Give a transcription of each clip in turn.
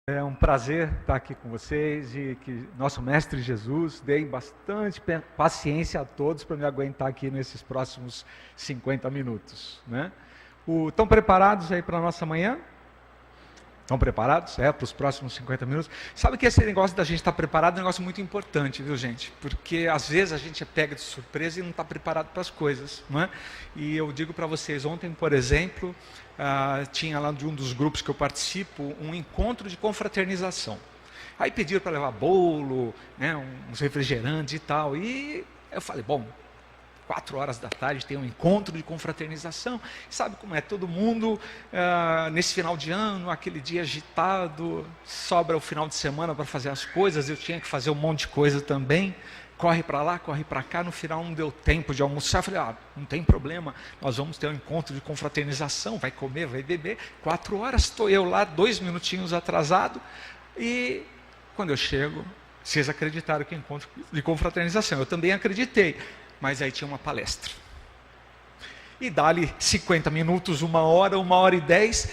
É um prazer estar aqui com vocês e que nosso Mestre Jesus dê bastante paciência a todos para me aguentar aqui nesses próximos 50 minutos. Né? Estão preparados aí para a nossa manhã? Estão preparados? Para os próximos 50 minutos? Sabe que esse negócio da gente estar preparado é um negócio muito importante, viu, gente? Porque às vezes a gente é pega de surpresa e não está preparado para as coisas. Não é? E eu digo para vocês, ontem, por exemplo, tinha lá de um dos grupos que eu participo, um encontro de confraternização. Aí pediram para levar bolo, né, uns refrigerantes e tal. E eu falei, bom, 4 horas da tarde tem um encontro de confraternização. Sabe como é? Todo mundo, nesse final de ano, aquele dia agitado, sobra o final de semana para fazer as coisas. Eu tinha que fazer um monte de coisa também. Corre para lá, corre para cá. No final não deu tempo de almoçar. Eu falei, não tem problema, nós vamos ter um encontro de confraternização. Vai comer, vai beber. 4 horas, estou eu lá, 2 minutinhos atrasado. E quando eu chego, vocês acreditaram que é encontro de confraternização. Eu também acreditei. Mas aí tinha uma palestra. E dali 50 minutos, 1 hora, 1h10,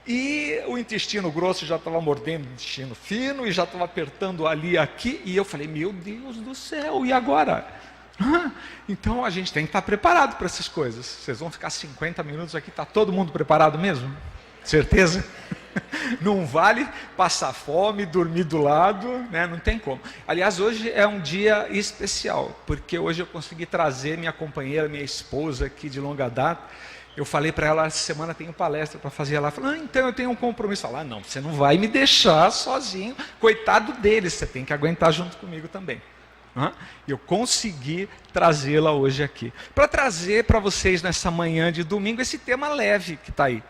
e o intestino grosso já estava mordendo o intestino fino, e já estava apertando ali e aqui, e eu falei, meu Deus do céu, e agora? Então a gente tem que estar preparado para essas coisas. Vocês vão ficar 50 minutos aqui, está todo mundo preparado mesmo? Certeza? Não vale passar fome, dormir do lado, né? Não tem como. Aliás, hoje é um dia especial, porque hoje eu consegui trazer minha companheira, minha esposa aqui de longa data. Eu falei para ela, essa semana tenho palestra para fazer. Ela falou, então eu tenho um compromisso. Ela, não, você não vai me deixar sozinho, coitado dele, você tem que aguentar junto comigo também. Eu consegui trazê-la hoje aqui, para trazer para vocês nessa manhã de domingo esse tema leve que está aí.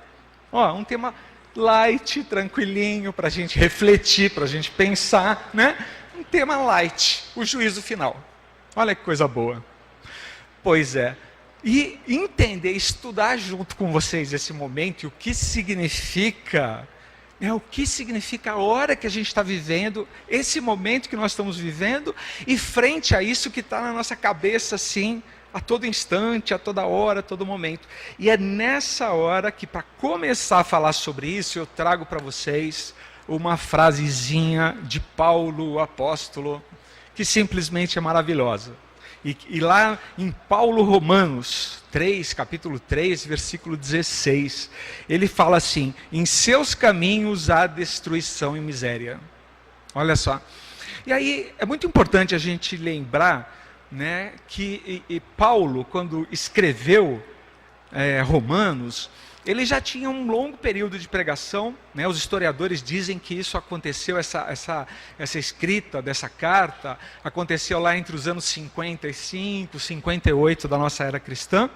Um tema light, tranquilinho, para a gente refletir, para a gente pensar, né? Um tema light, o juízo final. Olha que coisa boa. Pois é. E entender, estudar junto com vocês esse momento e o que significa, o que significa a hora que a gente está vivendo, esse momento que nós estamos vivendo, e frente a isso que está na nossa cabeça, assim, a todo instante, a toda hora, a todo momento. E é nessa hora que, para começar a falar sobre isso, eu trago para vocês uma frasezinha de Paulo, o apóstolo, que simplesmente é maravilhosa. E lá em Paulo Romanos 3, capítulo 3, versículo 16, ele fala assim, em seus caminhos há destruição e miséria. Olha só. E aí é muito importante a gente lembrar, né, que Paulo, quando escreveu Romanos, ele já tinha um longo período de pregação, né? Os historiadores dizem que isso aconteceu, essa escrita dessa carta, aconteceu lá entre os anos 55, 58 da nossa era cristã,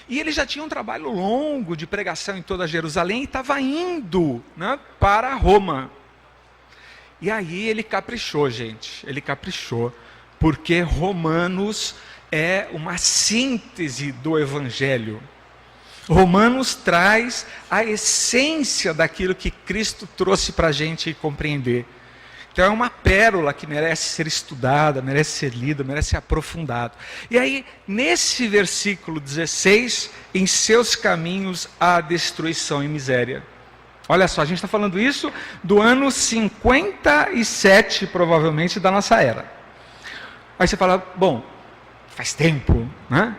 e ele já tinha um trabalho longo de pregação em toda Jerusalém, e estava indo, né, para Roma. E aí ele caprichou, gente, ele caprichou, porque Romanos é uma síntese do Evangelho. Romanos traz a essência daquilo que Cristo trouxe para a gente compreender. Então é uma pérola que merece ser estudada, merece ser lida, merece ser aprofundada. E aí, nesse versículo 16, em seus caminhos há destruição e miséria. Olha só, a gente está falando isso do ano 57, provavelmente, da nossa era. Aí você fala, bom, faz tempo, né?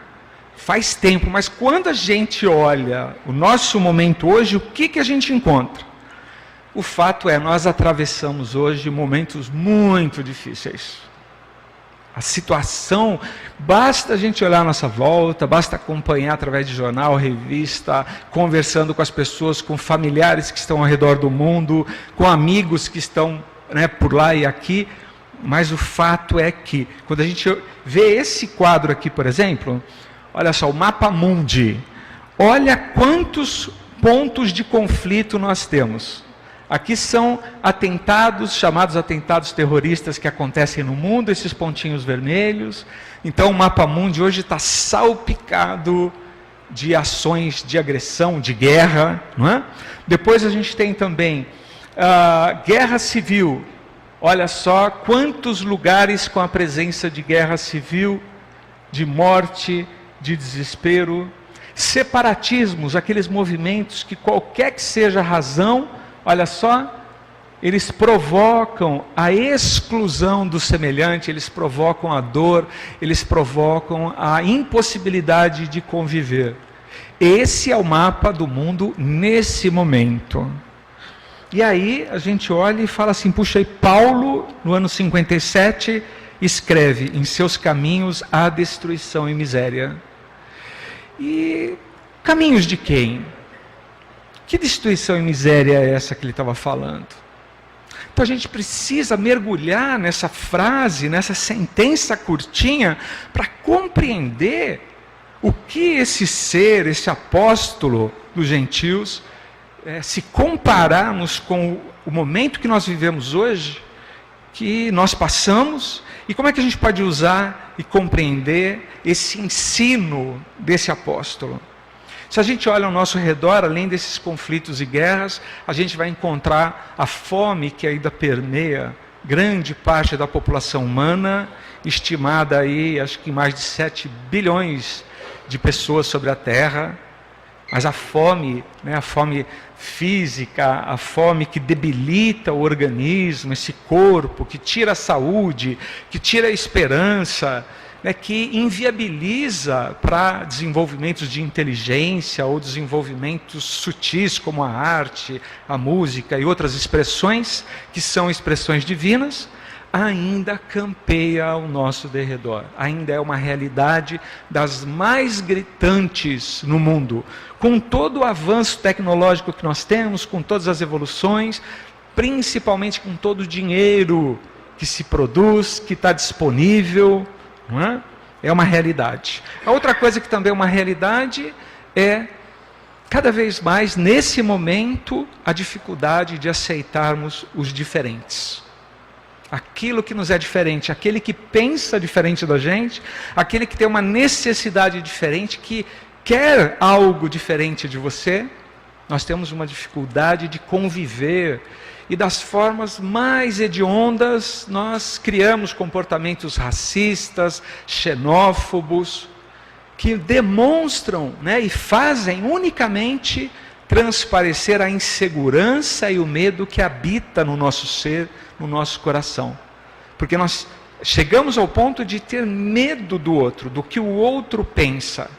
Faz tempo, mas quando a gente olha o nosso momento hoje, o que a gente encontra? O fato é, nós atravessamos hoje momentos muito difíceis. A situação, basta a gente olhar à nossa volta, basta acompanhar através de jornal, revista, conversando com as pessoas, com familiares que estão ao redor do mundo, com amigos que estão, né, por lá e aqui. Mas o fato é que, quando a gente vê esse quadro aqui, por exemplo, olha só, o mapa mundi, olha quantos pontos de conflito nós temos. Aqui são atentados, chamados atentados terroristas que acontecem no mundo, esses pontinhos vermelhos. Então o mapa mundi hoje está salpicado de ações de agressão, de guerra, não é? Depois a gente tem também guerra civil. Olha só quantos lugares com a presença de guerra civil, de morte, de desespero. Separatismos, aqueles movimentos que qualquer que seja a razão, olha só, eles provocam a exclusão do semelhante, eles provocam a dor, eles provocam a impossibilidade de conviver. Esse é o mapa do mundo nesse momento. E aí a gente olha e fala assim, puxa, e Paulo, no ano 57, escreve, em seus caminhos há destruição e miséria. E caminhos de quem? Que destruição e miséria é essa que ele estava falando? Então a gente precisa mergulhar nessa frase, nessa sentença curtinha, para compreender o que esse ser, esse apóstolo dos gentios, se compararmos com o momento que nós vivemos hoje, que nós passamos, e como é que a gente pode usar e compreender esse ensino desse apóstolo. Se a gente olha ao nosso redor, além desses conflitos e guerras, a gente vai encontrar a fome que ainda permeia grande parte da população humana, estimada aí, acho que mais de 7 bilhões de pessoas sobre a Terra. Mas a fome, a fome física, a fome que debilita o organismo, esse corpo, que tira a saúde, que tira a esperança, que inviabiliza para desenvolvimentos de inteligência ou desenvolvimentos sutis como a arte, a música e outras expressões que são expressões divinas, ainda campeia ao nosso derredor. Ainda é uma realidade das mais gritantes no mundo. Com todo o avanço tecnológico que nós temos, com todas as evoluções, principalmente com todo o dinheiro que se produz, que está disponível, não é? É uma realidade. A outra coisa que também é uma realidade é, cada vez mais, nesse momento, a dificuldade de aceitarmos os diferentes. Aquilo que nos é diferente, aquele que pensa diferente da gente, aquele que tem uma necessidade diferente, que quer algo diferente de você, nós temos uma dificuldade de conviver. E das formas mais hediondas, nós criamos comportamentos racistas, xenófobos, que demonstram, e fazem unicamente transparecer a insegurança e o medo que habita no nosso ser, no nosso coração. Porque nós chegamos ao ponto de ter medo do outro, do que o outro pensa.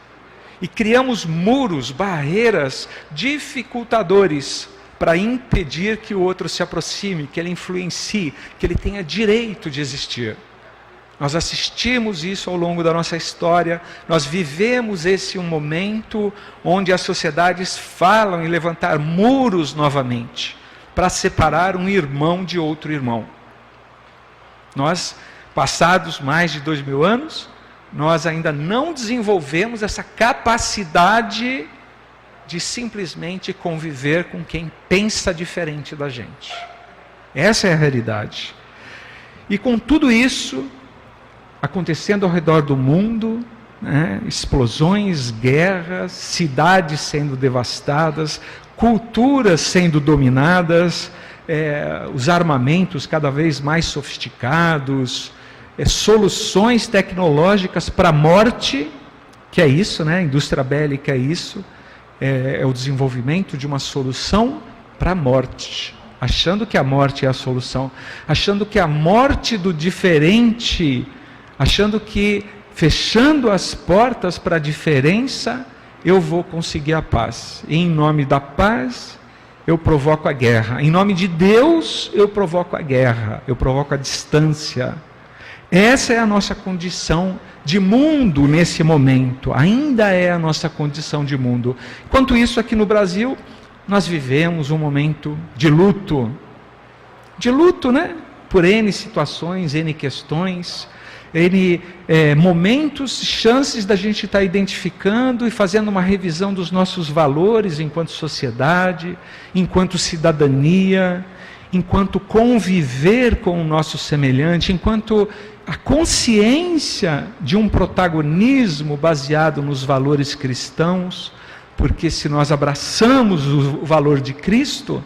E criamos muros, barreiras, dificultadores, para impedir que o outro se aproxime, que ele influencie, que ele tenha direito de existir. Nós assistimos isso ao longo da nossa história, nós vivemos esse momento onde as sociedades falam em levantar muros novamente, para separar um irmão de outro irmão. Nós, passados mais de 2000 anos, nós ainda não desenvolvemos essa capacidade de simplesmente conviver com quem pensa diferente da gente. Essa é a realidade. E com tudo isso acontecendo ao redor do mundo, explosões, guerras, cidades sendo devastadas, culturas sendo dominadas, os armamentos cada vez mais sofisticados, soluções tecnológicas para a morte, que é isso, a indústria bélica é isso, é o desenvolvimento de uma solução para a morte, achando que a morte é a solução, achando que a morte do diferente, achando que fechando as portas para a diferença, eu vou conseguir a paz. E em nome da paz, eu provoco a guerra. Em nome de Deus, eu provoco a guerra, eu provoco a distância. Essa é a nossa condição de mundo nesse momento, ainda é a nossa condição de mundo. Enquanto isso, aqui no Brasil, nós vivemos um momento de luto, por N situações, N questões, N momentos, chances da gente estar identificando e fazendo uma revisão dos nossos valores enquanto sociedade, enquanto cidadania, enquanto conviver com o nosso semelhante, enquanto a consciência de um protagonismo baseado nos valores cristãos, porque se nós abraçamos o valor de Cristo,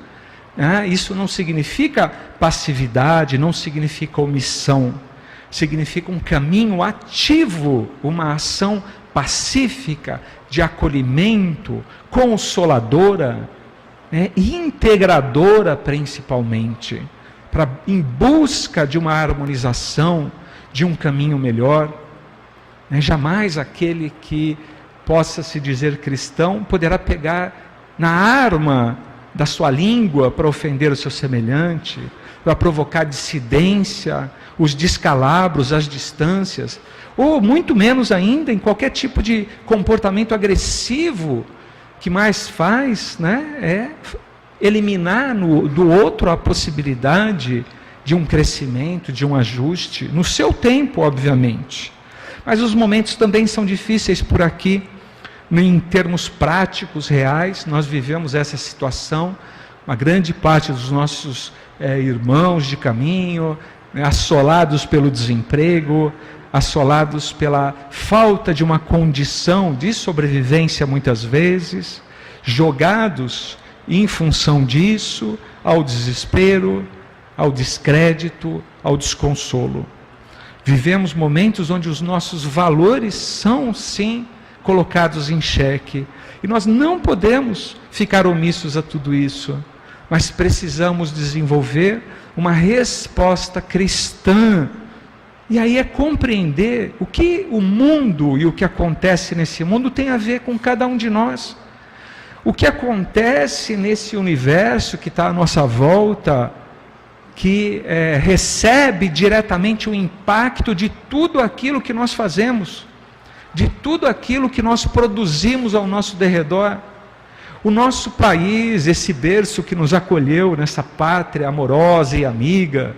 isso não significa passividade, não significa omissão, significa um caminho ativo, uma ação pacífica, de acolhimento, consoladora, integradora principalmente, em busca de uma harmonização, de um caminho melhor. Jamais aquele que possa se dizer cristão poderá pegar na arma da sua língua para ofender o seu semelhante, para provocar dissidência, os descalabros, as distâncias, ou muito menos ainda em qualquer tipo de comportamento agressivo, que mais faz é eliminar do outro a possibilidade de um crescimento, de um ajuste, no seu tempo, obviamente. Mas os momentos também são difíceis por aqui, em termos práticos, reais. Nós vivemos essa situação, uma grande parte dos nossos irmãos de caminho, assolados pelo desemprego, assolados pela falta de uma condição de sobrevivência muitas vezes, jogados em função disso ao desespero, ao descrédito, ao desconsolo. Vivemos momentos onde os nossos valores são, sim, colocados em xeque. E nós não podemos ficar omissos a tudo isso, mas precisamos desenvolver uma resposta cristã. E aí é compreender o que o mundo e o que acontece nesse mundo tem a ver com cada um de nós. O que acontece nesse universo que está à nossa volta, que recebe diretamente o impacto de tudo aquilo que nós fazemos, de tudo aquilo que nós produzimos ao nosso derredor. O nosso país, esse berço que nos acolheu nessa pátria amorosa e amiga,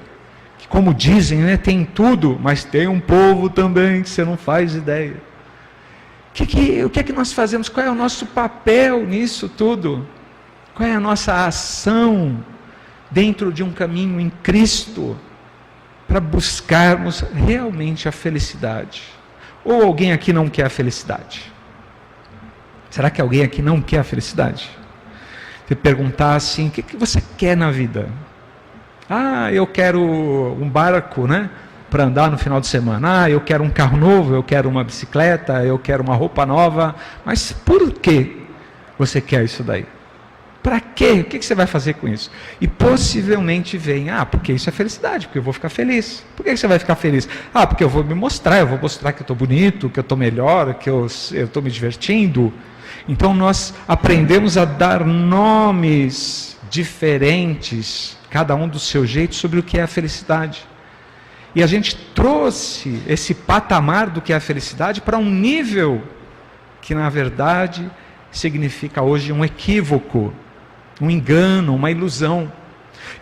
que, como dizem, tem tudo, mas tem um povo também que você não faz ideia. O que é que nós fazemos? Qual é o nosso papel nisso tudo? Qual é a nossa ação dentro de um caminho em Cristo para buscarmos realmente a felicidade? Ou alguém aqui não quer a felicidade? Será que alguém aqui não quer a felicidade? Você perguntar assim, o que você quer na vida? Eu quero um barco, para andar no final de semana. Eu quero um carro novo, eu quero uma bicicleta, eu quero uma roupa nova. Mas por que você quer isso daí? Para quê? O que você vai fazer com isso? E possivelmente vem, porque isso é felicidade, porque eu vou ficar feliz. Por que você vai ficar feliz? Porque eu vou me mostrar, eu vou mostrar que eu estou bonito, que eu estou melhor, que eu estou me divertindo. Então nós aprendemos a dar nomes diferentes, cada um do seu jeito, sobre o que é a felicidade. E a gente trouxe esse patamar do que é a felicidade para um nível que, na verdade, significa hoje um equívoco, um engano, uma ilusão.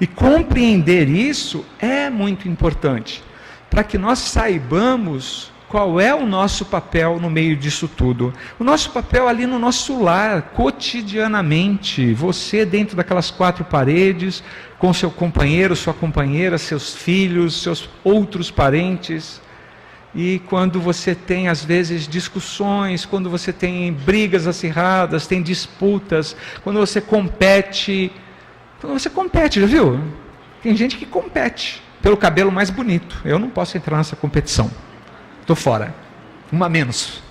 E compreender isso é muito importante, para que nós saibamos qual é o nosso papel no meio disso tudo. O nosso papel ali no nosso lar, cotidianamente, você dentro daquelas 4 paredes, com seu companheiro, sua companheira, seus filhos, seus outros parentes. E quando você tem, às vezes, discussões, quando você tem brigas acirradas, tem disputas, quando você compete, já viu? Tem gente que compete pelo cabelo mais bonito. Eu não posso entrar nessa competição. Estou fora. Uma menos.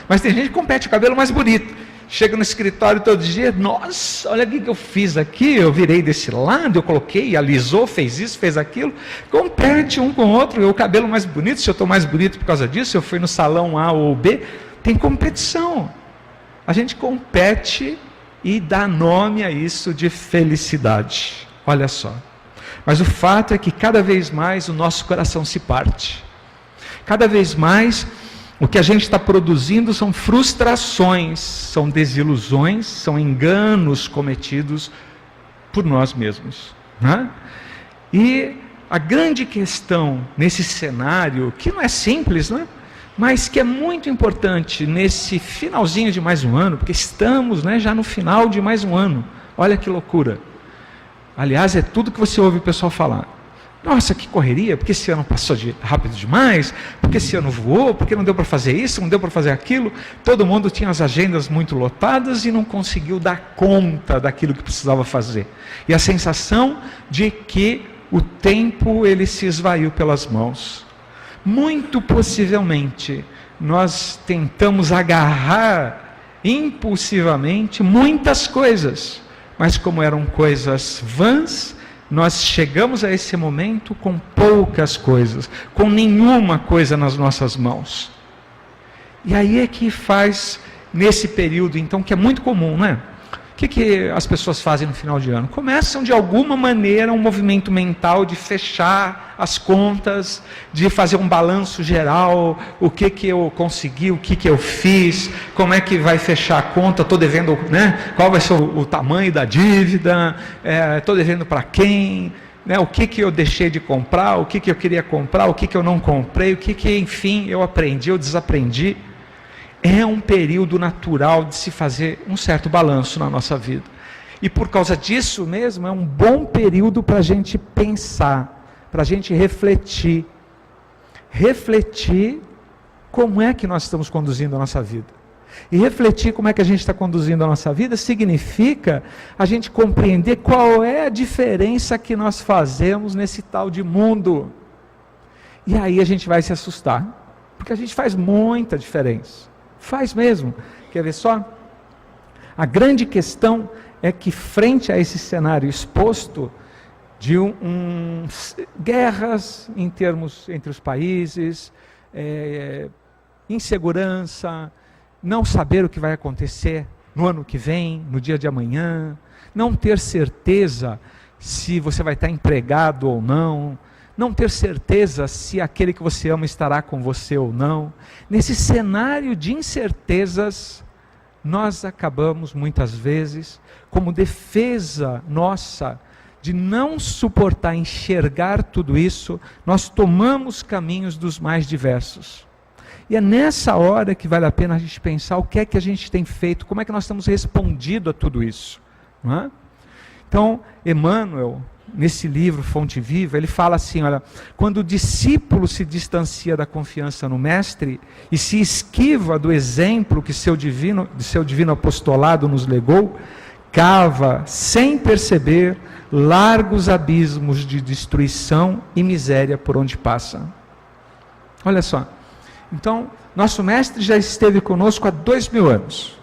Mas tem gente que compete o cabelo mais bonito. Chega no escritório todo dia, nossa, olha o que eu fiz aqui, eu virei desse lado, eu coloquei, alisou, fez isso, fez aquilo. Compete um com o outro, o cabelo mais bonito, se eu estou mais bonito por causa disso, eu fui no salão A ou B. Tem competição. A gente compete e dá nome a isso de felicidade. Olha só. Mas o fato é que cada vez mais o nosso coração se parte. Cada vez mais o que a gente está produzindo são frustrações, são desilusões, são enganos cometidos por nós mesmos. E a grande questão nesse cenário, que não é simples, mas que é muito importante nesse finalzinho de mais um ano, porque estamos já no final de mais um ano. Olha que loucura. Aliás, é tudo que você ouve o pessoal falar. Nossa, que correria, porque esse ano passou rápido demais, porque esse ano voou, porque não deu para fazer isso, não deu para fazer aquilo. Todo mundo tinha as agendas muito lotadas e não conseguiu dar conta daquilo que precisava fazer. E a sensação de que o tempo ele se esvaiu pelas mãos. Muito possivelmente, nós tentamos agarrar impulsivamente muitas coisas, mas como eram coisas vãs, nós chegamos a esse momento com poucas coisas, com nenhuma coisa nas nossas mãos. E aí é que faz, nesse período, então, que é muito comum, né? O que as pessoas fazem no final de ano? Começam, de alguma maneira, um movimento mental de fechar as contas, de fazer um balanço geral, o que eu consegui, o que eu fiz, como é que vai fechar a conta, estou devendo, né? Qual vai ser o tamanho da dívida, estou devendo para quem, né? O que eu deixei de comprar, o que eu queria comprar, o que eu não comprei, enfim, eu aprendi, eu desaprendi. É um período natural de se fazer um certo balanço na nossa vida. E por causa disso mesmo, é um bom período para a gente pensar, para a gente refletir. Refletir como é que nós estamos conduzindo a nossa vida. E refletir como é que a gente está conduzindo a nossa vida significa a gente compreender qual é a diferença que nós fazemos nesse tal de mundo. E aí a gente vai se assustar, porque a gente faz muita diferença. Faz mesmo. Quer ver só? A grande questão é que, frente a esse cenário exposto de guerras entre os países, insegurança, não saber o que vai acontecer no ano que vem, no dia de amanhã, não ter certeza se você vai estar empregado ou não ter certeza se aquele que você ama estará com você ou não. Nesse cenário de incertezas, nós acabamos muitas vezes, como defesa nossa, de não suportar enxergar tudo isso, nós tomamos caminhos dos mais diversos. E é nessa hora que vale a pena a gente pensar o que é que a gente tem feito, como é que nós temos respondido a tudo isso. Não é? Então, Emmanuel, nesse livro Fonte Viva, ele fala assim, olha, quando o discípulo se distancia da confiança no mestre e se esquiva do exemplo que seu divino apostolado nos legou, cava, sem perceber, largos abismos de destruição e miséria por onde passa. Olha só, então, nosso mestre já esteve conosco há 2000 anos,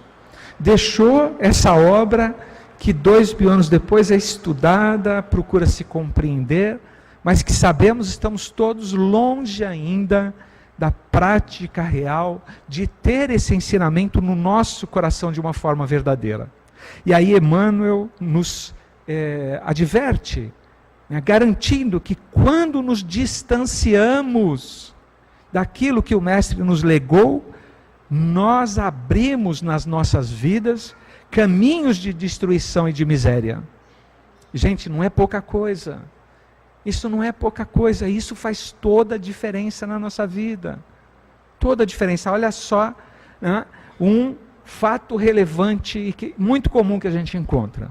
deixou essa obra que 2000 anos depois é estudada, procura se compreender, mas que sabemos estamos todos longe ainda da prática real, de ter esse ensinamento no nosso coração de uma forma verdadeira. E aí Emmanuel nos adverte, né, garantindo que quando nos distanciamos daquilo que o Mestre nos legou, nós abrimos nas nossas vidas caminhos de destruição e de miséria. Gente, não é pouca coisa. Isso não é pouca coisa. Isso faz toda a diferença na nossa vida. Toda a diferença. Olha só, né, um fato relevante e muito comum que a gente encontra.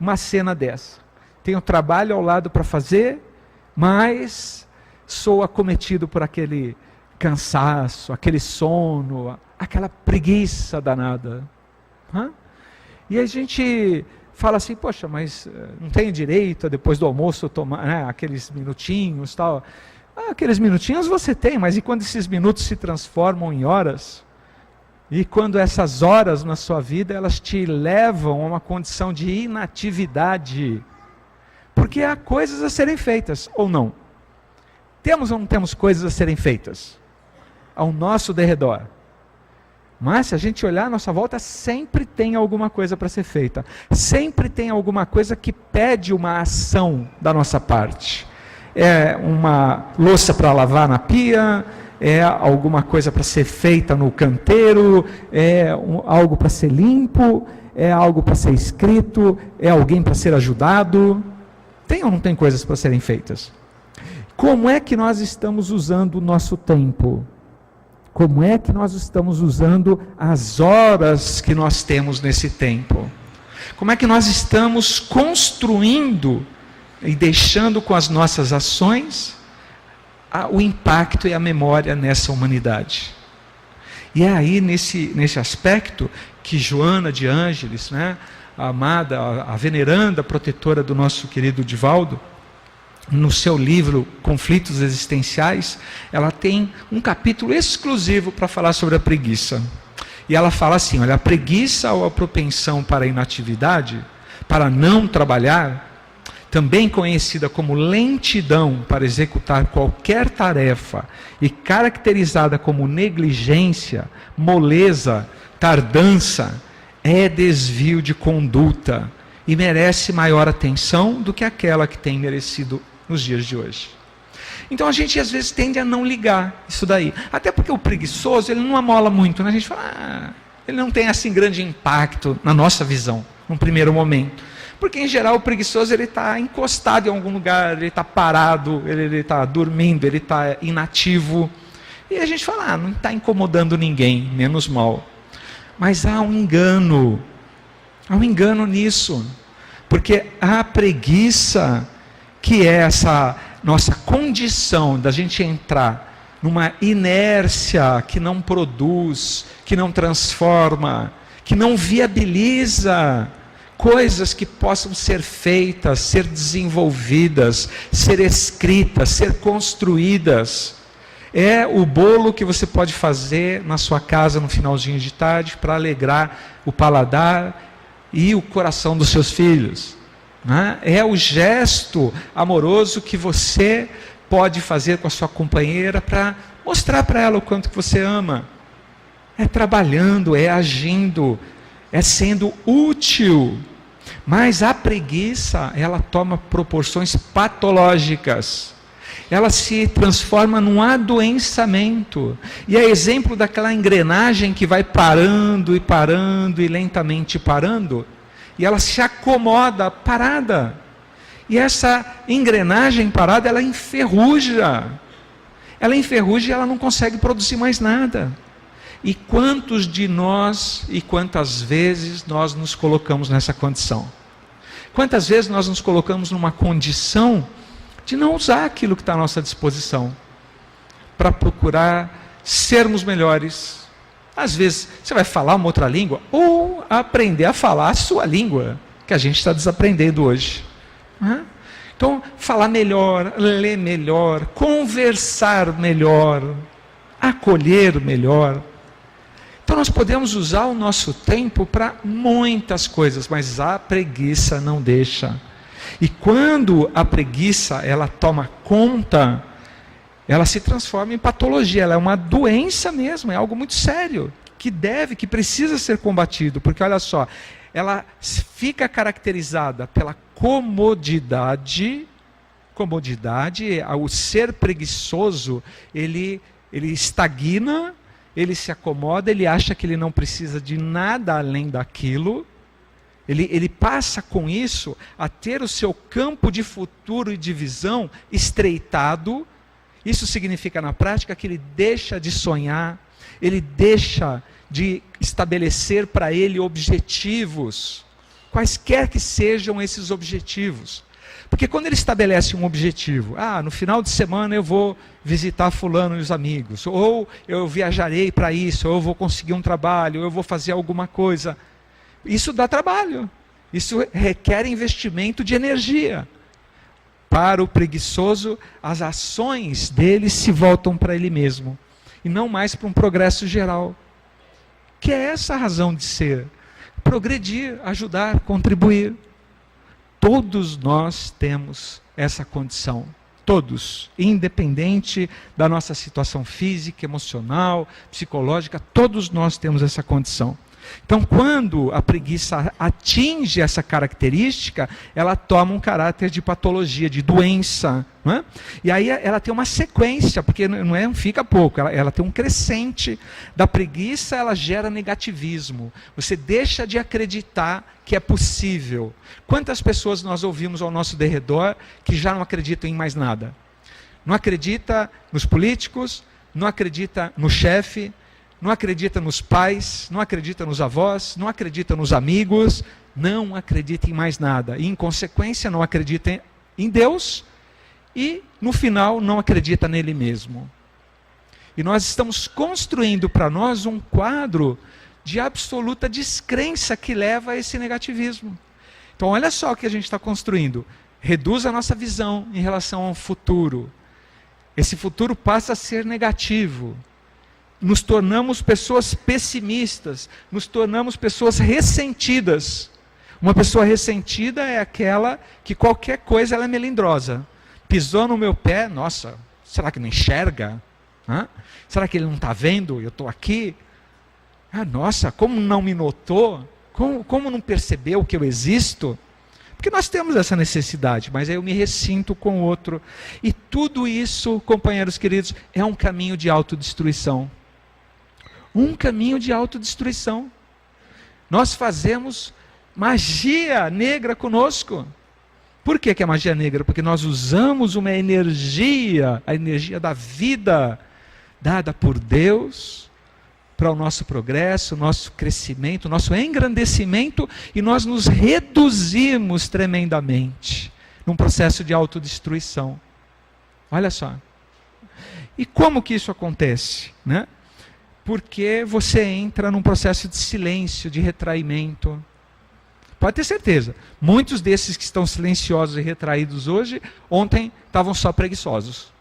Uma cena dessa. Tenho trabalho ao lado para fazer, mas sou acometido por aquele cansaço, aquele sono, aquela preguiça danada. E a gente fala assim, poxa, mas não tenho direito a depois do almoço tomar, né, aqueles minutinhos, tal. Aqueles minutinhos você tem, mas e quando esses minutos se transformam em horas? E quando essas horas na sua vida, elas te levam a uma condição de inatividade? Porque há coisas a serem feitas, ou não? Temos ou não temos coisas a serem feitas? Ao nosso derredor. Mas se a gente olhar à nossa volta, sempre tem alguma coisa para ser feita. Sempre tem alguma coisa que pede uma ação da nossa parte. É uma louça para lavar na pia, é alguma coisa para ser feita no canteiro, algo para ser limpo, é algo para ser escrito, é alguém para ser ajudado. Tem ou não tem coisas para serem feitas? Como é que nós estamos usando o nosso tempo? Como é que nós estamos usando as horas que nós temos nesse tempo? Como é que nós estamos construindo e deixando com as nossas ações o impacto e a memória nessa humanidade? E é aí nesse aspecto que Joana de Ângeles, né, a amada, a veneranda protetora do nosso querido Divaldo, no seu livro Conflitos Existenciais, ela tem um capítulo exclusivo para falar sobre a preguiça. E ela fala assim, olha, a preguiça ou a propensão para a inatividade para não trabalhar, também conhecida como lentidão para executar qualquer tarefa e caracterizada como negligência, moleza, tardança, é desvio de conduta e merece maior atenção do que aquela que tem merecido nos dias de hoje. Então a gente às vezes tende a não ligar isso daí, até porque o preguiçoso ele não amola muito, né? A gente fala, ele não tem assim grande impacto na nossa visão, num primeiro momento. Porque em geral o preguiçoso ele está encostado em algum lugar, ele está parado, ele está dormindo, ele está inativo. E a gente fala, não está incomodando ninguém, menos mal. Mas há um engano nisso. Porque a preguiça, que é essa nossa condição da gente entrar numa inércia que não produz, que não transforma, que não viabiliza coisas que possam ser feitas, ser desenvolvidas, ser escritas, ser construídas. É o bolo que você pode fazer na sua casa no finalzinho de tarde para alegrar o paladar e o coração dos seus filhos, né? É o gesto amoroso que você pode fazer com a sua companheira para mostrar para ela o quanto que você ama. É trabalhando, é agindo, é sendo útil. Mas a preguiça, ela toma proporções patológicas. Ela se transforma num adoençamento. E é exemplo daquela engrenagem que vai parando e parando e lentamente parando. E ela se acomoda parada. E essa engrenagem parada, ela enferruja. Ela enferruja e ela não consegue produzir mais nada. E quantos de nós e quantas vezes nós nos colocamos nessa condição? Quantas vezes nós nos colocamos numa condição de não usar aquilo que está à nossa disposição para procurar sermos melhores? Às vezes você vai falar uma outra língua ou aprender a falar a sua língua, que a gente está desaprendendo hoje. Então, falar melhor, ler melhor, conversar melhor, acolher melhor. Então nós podemos usar o nosso tempo para muitas coisas, mas a preguiça não deixa. E quando a preguiça ela toma conta, ela se transforma em patologia, ela é uma doença mesmo, é algo muito sério, que precisa ser combatido, porque olha só, ela fica caracterizada pela comodidade, o ser preguiçoso, ele estagna, ele se acomoda, ele acha que ele não precisa de nada além daquilo, ele passa com isso a ter o seu campo de futuro e de visão estreitado. Isso significa na prática que ele deixa de sonhar, ele deixa de estabelecer para ele objetivos, quaisquer que sejam esses objetivos. Porque quando ele estabelece um objetivo, no final de semana eu vou visitar fulano e os amigos, ou eu viajarei para isso, ou eu vou conseguir um trabalho, ou eu vou fazer alguma coisa. Isso dá trabalho, isso requer investimento de energia. Para o preguiçoso, as ações dele se voltam para ele mesmo, e não mais para um progresso geral. Que é essa a razão de ser, progredir, ajudar, contribuir. Todos nós temos essa condição, todos, independente da nossa situação física, emocional, psicológica, todos nós temos essa condição. Então, quando a preguiça atinge essa característica, ela toma um caráter de patologia, de doença, não é? E aí ela tem uma sequência, porque não fica pouco, ela tem um crescente. Da preguiça, ela gera negativismo. Você deixa de acreditar que é possível. Quantas pessoas nós ouvimos ao nosso derredor que já não acreditam em mais nada? Não acredita nos políticos, não acredita no chefe, não acredita nos pais, não acredita nos avós, não acredita nos amigos, não acredita em mais nada. E, em consequência, não acredita em Deus e, no final, não acredita nele mesmo. E nós estamos construindo para nós um quadro de absoluta descrença que leva a esse negativismo. Então, olha só o que a gente está construindo. Reduz a nossa visão em relação ao futuro. Esse futuro passa a ser negativo. Nos tornamos pessoas pessimistas, nos tornamos pessoas ressentidas. Uma pessoa ressentida é aquela que qualquer coisa ela é melindrosa. Pisou no meu pé, nossa, será que não enxerga? Hã? Será que ele não está vendo? Eu estou aqui. Ah, nossa, como não me notou? Como não percebeu que eu existo? Porque nós temos essa necessidade, mas aí eu me ressinto com o outro. E tudo isso, companheiros queridos, é um caminho de autodestruição. Um caminho de autodestruição. Nós fazemos magia negra conosco. Por que é magia negra? Porque nós usamos uma energia, a energia da vida, dada por Deus, para o nosso progresso, o nosso crescimento, o nosso engrandecimento, e nós nos reduzimos tremendamente num processo de autodestruição. Olha só. E como que isso acontece? Né? Porque você entra num processo de silêncio, de retraimento. Pode ter certeza, muitos desses que estão silenciosos e retraídos hoje, ontem estavam só preguiçosos.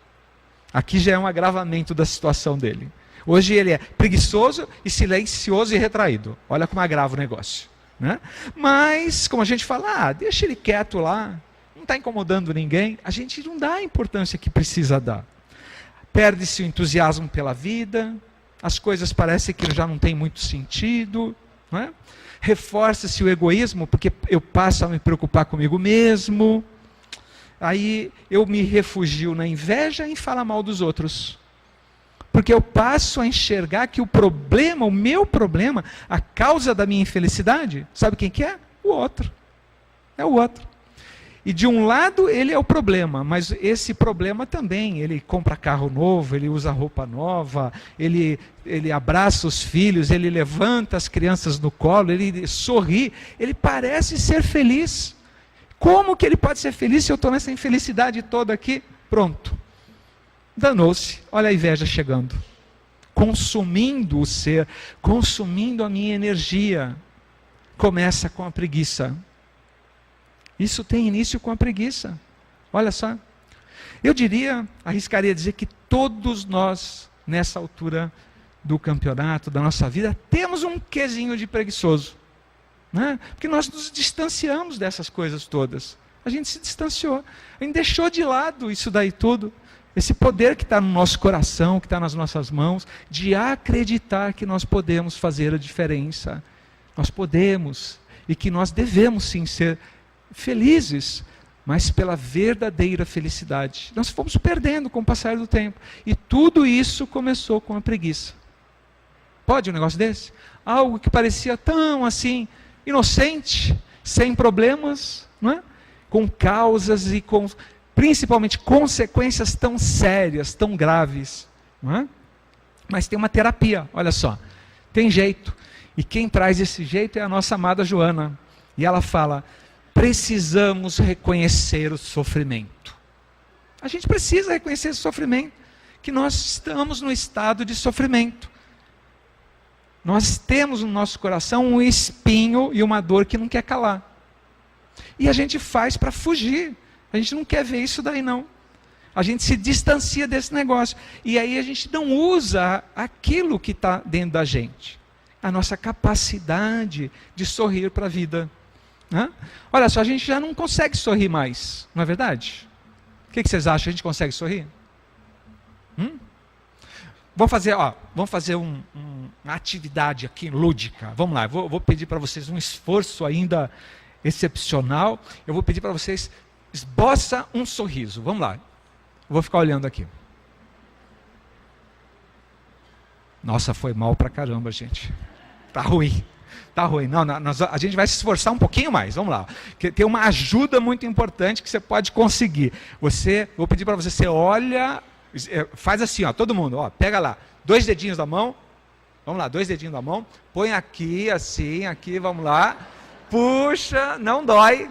Aqui já é um agravamento da situação dele. Hoje ele é preguiçoso e silencioso e retraído. Olha como agrava o negócio. Né? Mas, como a gente fala, deixa ele quieto lá, não está incomodando ninguém, a gente não dá a importância que precisa dar. Perde-se o entusiasmo pela vida, as coisas parecem que já não tem muito sentido, né? Reforça-se o egoísmo, porque eu passo a me preocupar comigo mesmo, aí eu me refugio na inveja e em falar mal dos outros. Porque eu passo a enxergar que o problema, o meu problema, a causa da minha infelicidade, sabe quem que é? O outro. É o outro. E de um lado ele é o problema, mas esse problema também, ele compra carro novo, ele usa roupa nova, ele abraça os filhos, ele levanta as crianças no colo, ele sorri, ele parece ser feliz. Como que ele pode ser feliz se eu estou nessa infelicidade toda aqui? Pronto. Danou-se, olha a inveja chegando, consumindo o ser, consumindo a minha energia. Começa com a preguiça. Isso tem início com a preguiça. Olha só. Eu arriscaria dizer que todos nós, nessa altura do campeonato, da nossa vida, temos um quezinho de preguiçoso. Né? Porque nós nos distanciamos dessas coisas todas. A gente se distanciou. A gente deixou de lado isso daí tudo. Esse poder que está no nosso coração, que está nas nossas mãos, de acreditar que nós podemos fazer a diferença. Nós podemos. E que nós devemos sim ser felizes, mas pela verdadeira felicidade. Nós fomos perdendo com o passar do tempo. E tudo isso começou com a preguiça. Pode um negócio desse? Algo que parecia tão assim, inocente, sem problemas, não é? Com causas e com, principalmente, consequências tão sérias, tão graves. Não é? Mas tem uma terapia, olha só. Tem jeito. E quem traz esse jeito é a nossa amada Joana. E ela fala: precisamos reconhecer o sofrimento. A gente precisa reconhecer esse sofrimento, que nós estamos no estado de sofrimento. Nós temos no nosso coração um espinho e uma dor que não quer calar. E a gente faz para fugir. A gente não quer ver isso daí não. A gente se distancia desse negócio. E aí a gente não usa aquilo que está dentro da gente. A nossa capacidade de sorrir para a vida. Olha só, a gente já não consegue sorrir mais, não é verdade? O que vocês acham? A gente consegue sorrir? Vamos fazer uma atividade aqui lúdica. Vamos lá, vou pedir para vocês um esforço ainda excepcional. Eu vou pedir para vocês, esboça um sorriso. Vamos lá, eu vou ficar olhando aqui. Nossa, foi mal pra caramba, gente. Tá ruim. Tá ruim. Não, a gente vai se esforçar um pouquinho mais. Vamos lá. Tem uma ajuda muito importante que você pode conseguir. Vou pedir para você olha, faz assim, ó, todo mundo, ó, pega lá, 2 dedinhos da mão. Vamos lá, 2 dedinhos da mão. Põe aqui, assim, aqui, vamos lá. Puxa, não dói.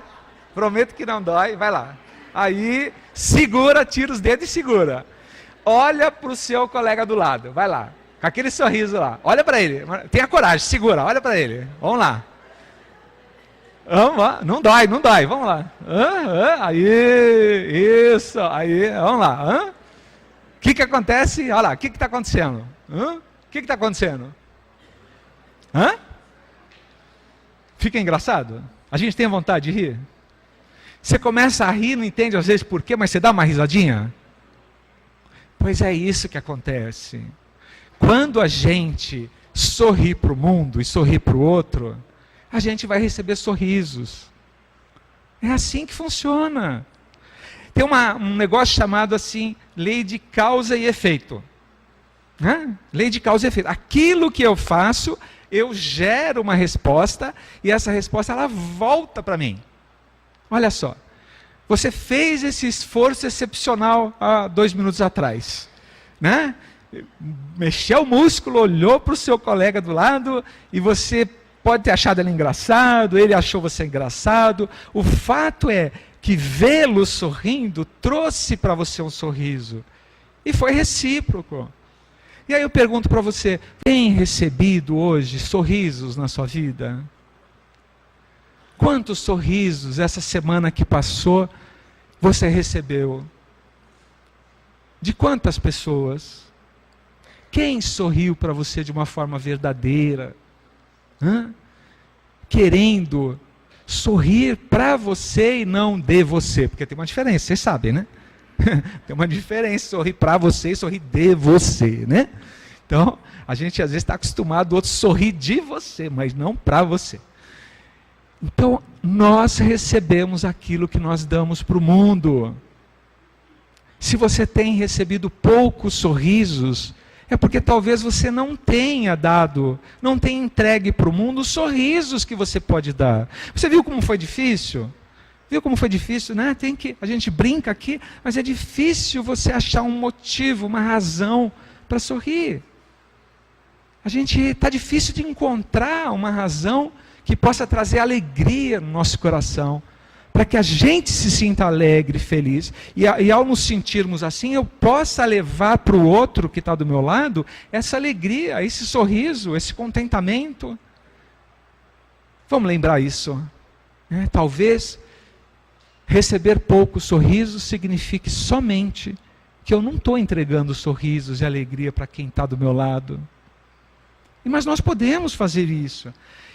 Prometo que não dói. Vai lá. Aí, segura, tira os dedos e segura. Olha para o seu colega do lado. Vai lá. Com aquele sorriso lá. Olha para ele. Tenha coragem, segura, olha para ele. Vamos lá. Vamos lá. Não dói, não dói. Vamos lá. Aí, isso. Aí, vamos lá. O que acontece? Olha lá, o que está acontecendo? O que está acontecendo? Fica engraçado? A gente tem vontade de rir? Você começa a rir, não entende às vezes por quê, mas você dá uma risadinha? Pois é isso que acontece. Quando a gente sorri para o mundo e sorri para o outro, a gente vai receber sorrisos. É assim que funciona. Tem um negócio chamado assim, lei de causa e efeito. Lei de causa e efeito. Aquilo que eu faço, eu gero uma resposta e essa resposta ela volta para mim. Olha só, você fez esse esforço excepcional há 2 minutos atrás, né? Mexeu o músculo, olhou para o seu colega do lado e você pode ter achado ele engraçado, ele achou você engraçado. O fato é que vê-lo sorrindo trouxe para você um sorriso e foi recíproco. E aí eu pergunto para você, tem recebido hoje sorrisos na sua vida? Quantos sorrisos essa semana que passou você recebeu? De quantas pessoas? Quem sorriu para você de uma forma verdadeira? Querendo sorrir para você e não de você. Porque tem uma diferença, vocês sabem, né? Tem uma diferença, sorrir para você e sorrir de você, né? Então, a gente às vezes está acostumado, o outro sorrir de você, mas não para você. Então, nós recebemos aquilo que nós damos para o mundo. Se você tem recebido poucos sorrisos, é porque talvez você não tenha dado, não tenha entregue para o mundo os sorrisos que você pode dar. Você viu como foi difícil? Viu como foi difícil, né? A gente brinca aqui, mas é difícil você achar um motivo, uma razão para sorrir. Está difícil de encontrar uma razão que possa trazer alegria no nosso coração, para que a gente se sinta alegre, feliz, e ao nos sentirmos assim, eu possa levar para o outro que está do meu lado, essa alegria, esse sorriso, esse contentamento. Vamos lembrar isso, né? Talvez receber poucos sorrisos signifique somente que eu não estou entregando sorrisos e alegria para quem está do meu lado. Mas nós podemos fazer isso.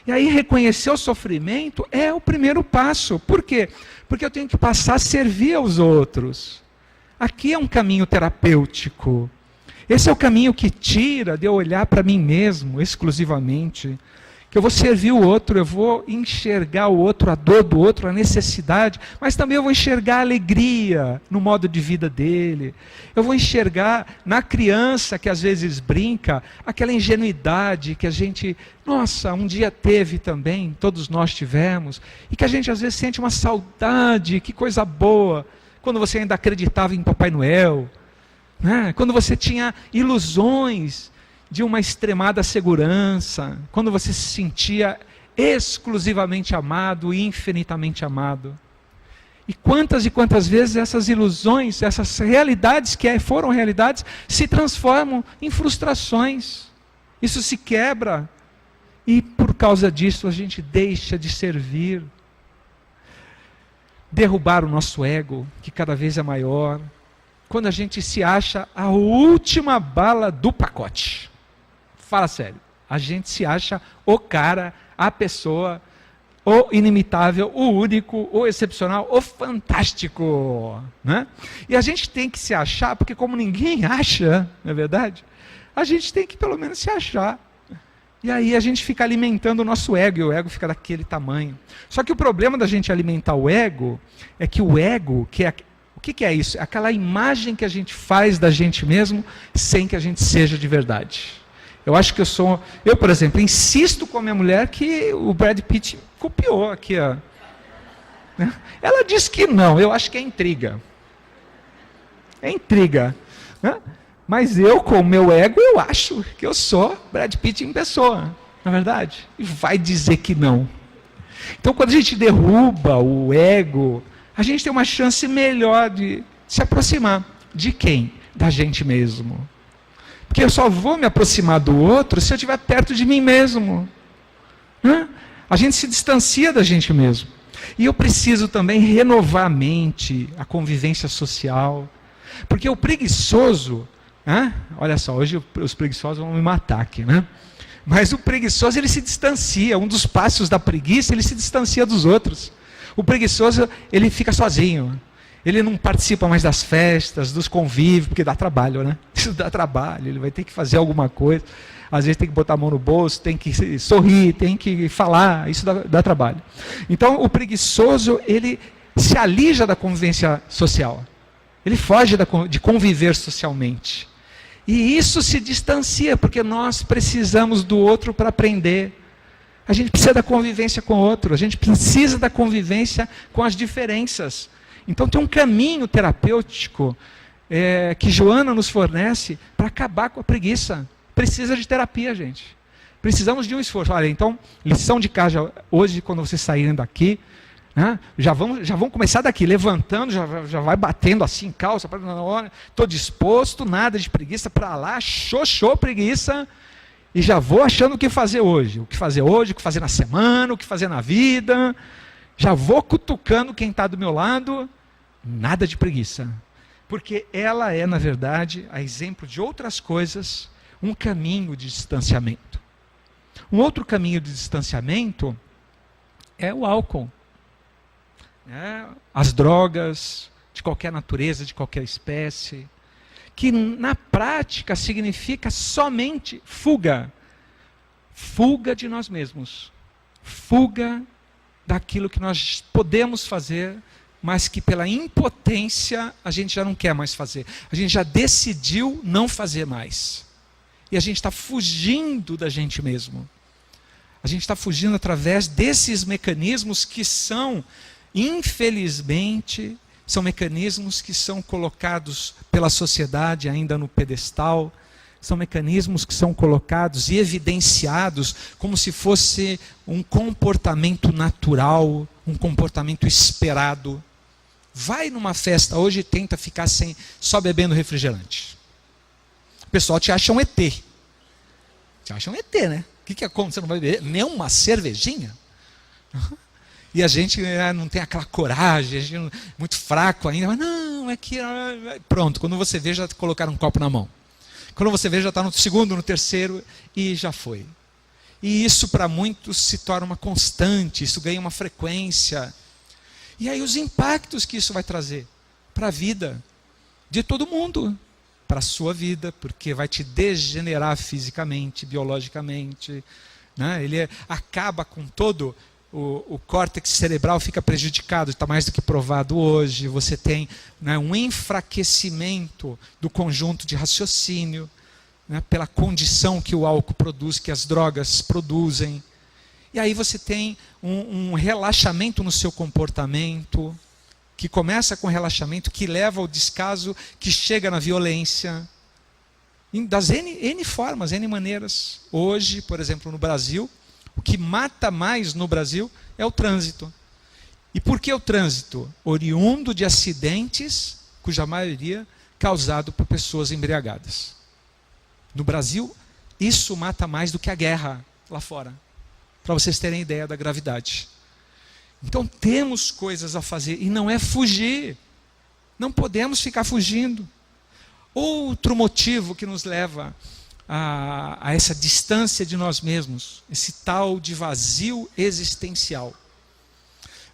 E aí reconhecer o sofrimento é o primeiro passo. Por quê? Porque eu tenho que passar a servir aos outros. Aqui é um caminho terapêutico. Esse é o caminho que tira de eu olhar para mim mesmo exclusivamente. Que eu vou servir o outro, eu vou enxergar o outro, a dor do outro, a necessidade, mas também eu vou enxergar a alegria no modo de vida dele. Eu vou enxergar na criança que às vezes brinca, aquela ingenuidade que a gente, um dia teve também, todos nós tivemos, e que a gente às vezes sente uma saudade, que coisa boa, quando você ainda acreditava em Papai Noel, né? Quando você tinha ilusões de uma extremada segurança, quando você se sentia exclusivamente amado e infinitamente amado. E quantas vezes essas ilusões, essas realidades que foram realidades, se transformam em frustrações. Isso se quebra e por causa disso a gente deixa de servir. Derrubar o nosso ego, que cada vez é maior, quando a gente se acha a última bala do pacote. Fala sério, a gente se acha o cara, a pessoa, o inimitável, o único, o excepcional, o fantástico, né? E a gente tem que se achar, porque como ninguém acha, não é verdade? A gente tem que pelo menos se achar. E aí a gente fica alimentando o nosso ego, e o ego fica daquele tamanho. Só que o problema da gente alimentar o ego, é que o ego, o que é isso? É aquela imagem que a gente faz da gente mesmo, sem que a gente seja de verdade. Eu acho que eu, por exemplo, insisto com a minha mulher que o Brad Pitt copiou aqui. Ela diz que não, eu acho que é intriga. É intriga. Né? Mas eu, com o meu ego, eu acho que eu sou Brad Pitt em pessoa. Não é verdade? E vai dizer que não. Então, quando a gente derruba o ego, a gente tem uma chance melhor de se aproximar. De quem? Da gente mesmo. Porque eu só vou me aproximar do outro se eu estiver perto de mim mesmo. A gente se distancia da gente mesmo. E eu preciso também renovar a mente, a convivência social. Porque o preguiçoso, olha só, hoje os preguiçosos vão me matar aqui, né? Mas o preguiçoso, ele se distancia. Um dos passos da preguiça, ele se distancia dos outros. O preguiçoso, ele fica sozinho. Ele não participa mais das festas, dos convívios, porque dá trabalho, né? Isso dá trabalho, ele vai ter que fazer alguma coisa. Às vezes tem que botar a mão no bolso, tem que sorrir, tem que falar, isso dá trabalho. Então o preguiçoso, ele se alija da convivência social. Ele foge de conviver socialmente. E isso se distancia, porque nós precisamos do outro para aprender. A gente precisa da convivência com o outro, a gente precisa da convivência com as diferenças. Então tem um caminho terapêutico que Joana nos fornece para acabar com a preguiça. Precisa de terapia, gente. Precisamos de um esforço. Olha, então, lição de casa hoje, quando vocês saírem daqui, né, já vão começar daqui, levantando, já vai batendo assim, calça, estou disposto, nada de preguiça, para lá, xoxô preguiça, e já vou achando o que fazer hoje, o que fazer na semana, o que fazer na vida, já vou cutucando quem está do meu lado, nada de preguiça, porque ela é, na verdade, a exemplo de outras coisas, um caminho de distanciamento. Um outro caminho de distanciamento é o álcool. As drogas, de qualquer natureza, de qualquer espécie, que na prática significa somente fuga. Fuga de nós mesmos. Fuga daquilo que nós podemos fazer, mas que pela impotência a gente já não quer mais fazer. A gente já decidiu não fazer mais. E a gente está fugindo da gente mesmo. A gente está fugindo através desses mecanismos que são, infelizmente, são mecanismos que são colocados pela sociedade ainda no pedestal, são mecanismos que são colocados e evidenciados como se fosse um comportamento natural, um comportamento esperado. Vai numa festa hoje e tenta ficar só bebendo refrigerante. O pessoal te acha um ET. Te acha um ET, né? O que é como? Você não vai beber nem uma cervejinha? E a gente não tem aquela coragem, a gente é muito fraco ainda. Mas não, é que... Pronto, quando você vê, já colocaram um copo na mão. Quando você vê, já está no segundo, no terceiro, e já foi. E isso para muitos se torna uma constante, isso ganha uma frequência. E aí os impactos que isso vai trazer para a vida de todo mundo. Para a sua vida, porque vai te degenerar fisicamente, biologicamente, né? Ele acaba com todo o córtex cerebral, fica prejudicado, está mais do que provado hoje. Você tem, né, um enfraquecimento do conjunto de raciocínio, né, pela condição que o álcool produz, que as drogas produzem. E aí você tem um relaxamento no seu comportamento, que começa com relaxamento, que leva ao descaso, que chega na violência, das N formas, N maneiras. Hoje, por exemplo, no Brasil, o que mata mais no Brasil é o trânsito. E por que o trânsito? Oriundo de acidentes, cuja maioria causado por pessoas embriagadas. No Brasil, isso mata mais do que a guerra lá fora, para vocês terem ideia da gravidade. Então temos coisas a fazer e não é fugir. Não podemos ficar fugindo. Outro motivo que nos leva a essa distância de nós mesmos, esse tal de vazio existencial.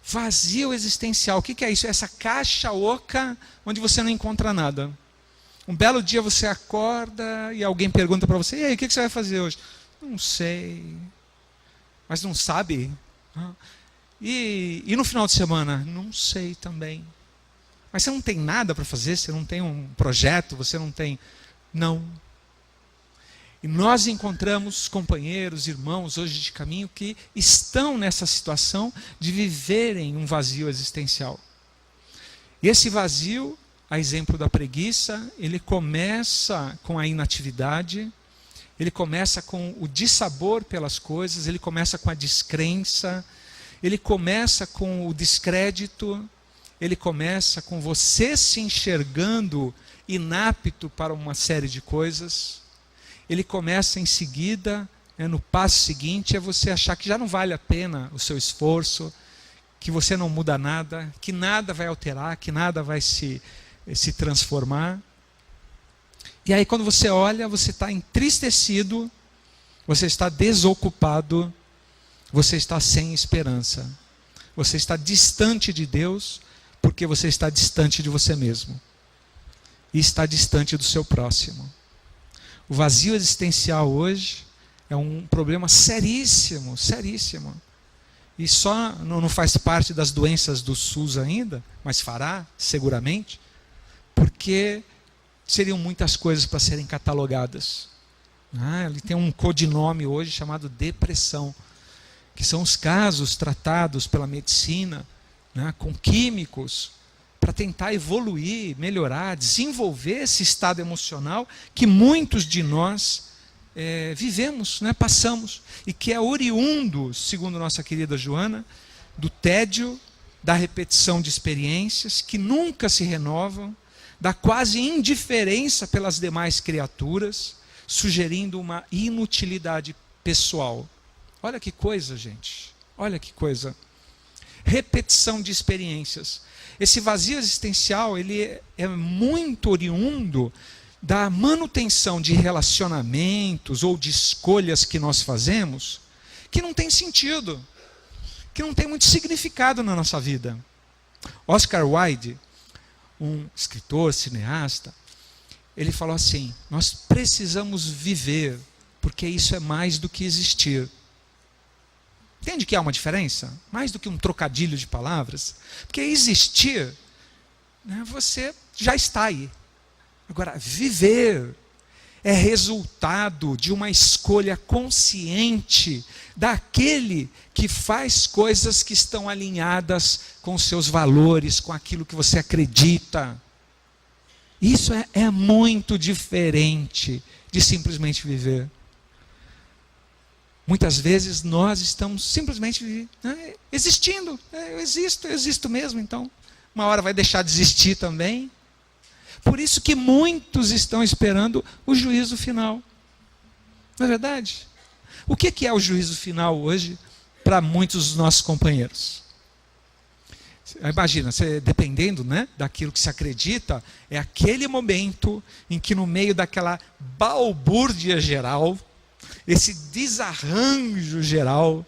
Vazio existencial, o que é isso? É essa caixa oca onde você não encontra nada. Um belo dia você acorda e alguém pergunta para você: e aí, o que você vai fazer hoje? Não sei. Mas não sabe? E no final de semana? Não sei também. Mas você não tem nada para fazer? Você não tem um projeto? Você não tem... Não. E nós encontramos companheiros, irmãos hoje de caminho que estão nessa situação de viverem um vazio existencial. E esse vazio, a exemplo da preguiça, ele começa com a inatividade, ele começa com o dissabor pelas coisas, ele começa com a descrença, ele começa com o descrédito, ele começa com você se enxergando inapto para uma série de coisas. Ele começa em seguida, no passo seguinte, é você achar que já não vale a pena o seu esforço, que você não muda nada, que nada vai alterar, que nada vai se transformar. E aí quando você olha, você está entristecido, você está desocupado, você está sem esperança. Você está distante de Deus porque você está distante de você mesmo. E está distante do seu próximo. O vazio existencial hoje é um problema seríssimo, seríssimo. E só não faz parte das doenças do SUS ainda, mas fará, seguramente, porque seriam muitas coisas para serem catalogadas. Ele tem um codinome hoje chamado depressão, que são os casos tratados pela medicina, com químicos, para tentar evoluir, melhorar, desenvolver esse estado emocional que muitos de nós vivemos, passamos, e que é oriundo, segundo nossa querida Joana, do tédio, da repetição de experiências que nunca se renovam, da quase indiferença pelas demais criaturas, sugerindo uma inutilidade pessoal. Olha que coisa, gente. Olha que coisa. Repetição de experiências. Esse vazio existencial, ele é muito oriundo da manutenção de relacionamentos ou de escolhas que nós fazemos, que não tem sentido, que não tem muito significado na nossa vida. Oscar Wilde, um escritor, cineasta, ele falou assim: nós precisamos viver, porque isso é mais do que existir. Entende que há uma diferença? Mais do que um trocadilho de palavras. Porque existir, você já está aí. Agora, viver é resultado de uma escolha consciente daquele que faz coisas que estão alinhadas com os seus valores, com aquilo que você acredita. Isso é muito diferente de simplesmente viver. Muitas vezes nós estamos simplesmente existindo. Eu existo mesmo, então uma hora vai deixar de existir também. Por isso que muitos estão esperando o juízo final. Não é verdade? O que é o juízo final hoje para muitos dos nossos companheiros? Imagina, você, dependendo daquilo que se acredita, é aquele momento em que no meio daquela balbúrdia geral, esse desarranjo geral,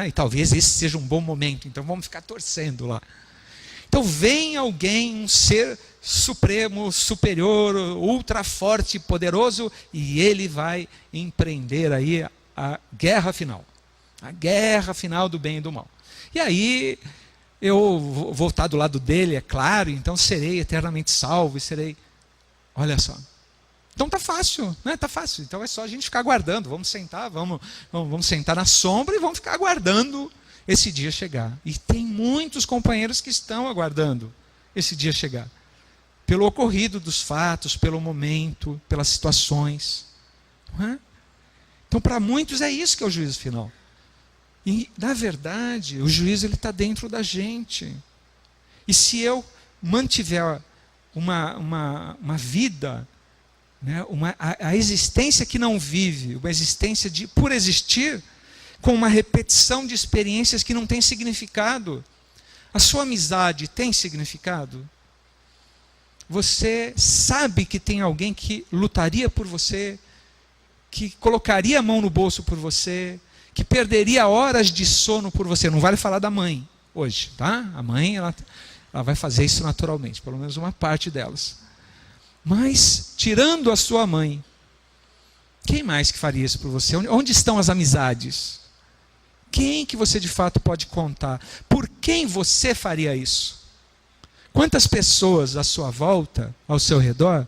e talvez esse seja um bom momento, então vamos ficar torcendo lá. Então vem alguém, um ser supremo, superior, ultra forte, poderoso, e ele vai empreender aí a guerra final. A guerra final do bem e do mal. E aí eu vou estar do lado dele, é claro, então serei eternamente salvo e serei... Olha só. Então tá fácil, tá fácil. Então é só a gente ficar aguardando. Vamos sentar, vamos sentar na sombra e vamos ficar aguardando esse dia chegar. E tem muitos companheiros que estão aguardando esse dia chegar. Pelo ocorrido dos fatos, pelo momento, pelas situações. Então para muitos é isso que é o juízo final. E na verdade o juízo está dentro da gente. E se eu mantiver uma vida... a existência que não vive, uma existência por existir, com uma repetição de experiências que não tem significado. A sua amizade tem significado? Você sabe que tem alguém que lutaria por você, que colocaria a mão no bolso por você, que perderia horas de sono por você. Não vale falar da mãe hoje, tá? A mãe, ela vai fazer isso naturalmente, pelo menos uma parte delas. Mas, tirando a sua mãe, quem mais que faria isso por você? Onde estão as amizades? Quem que você de fato pode contar? Por quem você faria isso? Quantas pessoas à sua volta, ao seu redor,